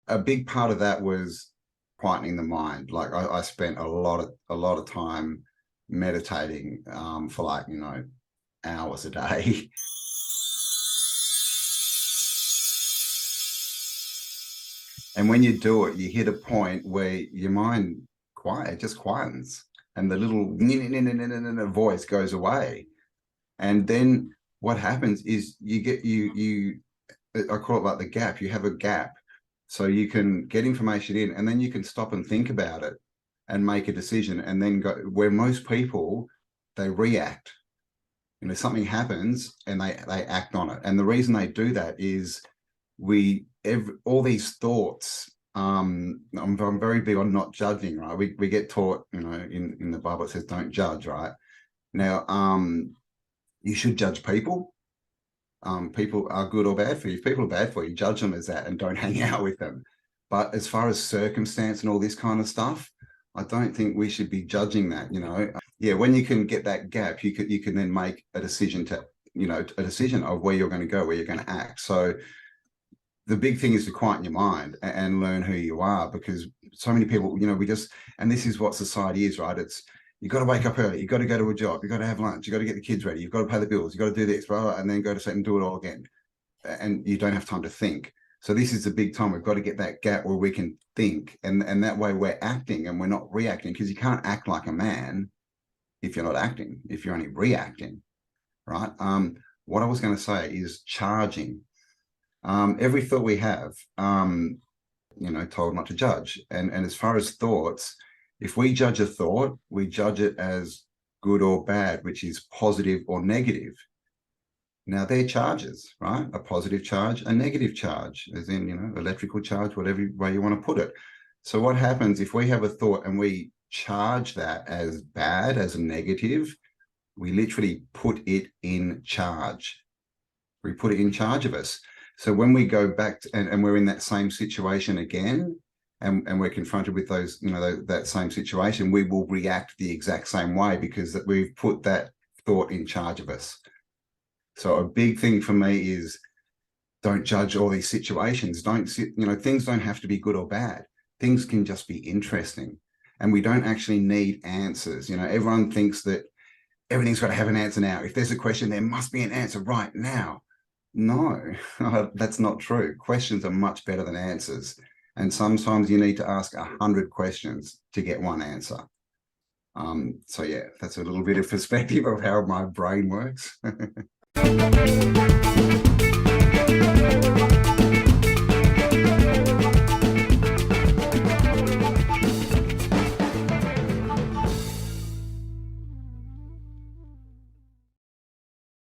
a big part of that was quietening the mind. Like I spent a lot of time meditating for like, hours a day. And when you do it, you hit a point where your mind just quietens, and the little voice goes away. And then what happens is you get I call it like the gap. You have a gap, so you can get information in, and then you can stop and think about it and make a decision, and then go. Where most people, they react. Something happens and they act on it. And the reason they do that is all these thoughts. I'm very big on not judging, right? We get taught, in the Bible it says don't judge, right? Now, you should judge people. People are good or bad for you. If people are bad for you, judge them as that and don't hang out with them. But as far as circumstance and all this kind of stuff, I don't think we should be judging that. Yeah, when you can get that gap, you can then make a decision a decision of where you're going to go, where you're going to act. So the big thing is to quieten your mind and learn who you are, because so many people, and this is what society is, right? It's, you got to wake up early, you got to go to a job, you got to have lunch, you got to get the kids ready, you've got to pay the bills, you got to do this, blah, blah, and then go to sleep and do it all again. And you don't have time to think. So this is a big time. We've got to get that gap where we can think, and that way we're acting and we're not reacting, because you can't act like a man if you're not acting, if you're only reacting, right? What I was going to say is charging. Every thought we have, told not to judge. And as far as thoughts, if we judge a thought, we judge it as good or bad, which is positive or negative. Now they're charges, right? A positive charge, a negative charge, as in, electrical charge, whatever way you want to put it. So what happens if we have a thought and we charge that as bad, as a negative, we literally put it in charge. We put it in charge of us. So when we go back and we're in that same situation again, and we're confronted with those, that same situation, we will react the exact same way, because we've put that thought in charge of us. So a big thing for me is don't judge all these situations. Things don't have to be good or bad. Things can just be interesting. And we don't actually need answers. Everyone thinks that everything's got to have an answer now. If there's a question, there must be an answer right now. No, that's not true. Questions are much better than answers. And sometimes you need to ask 100 questions to get one answer. So yeah, that's a little bit of perspective of how my brain works.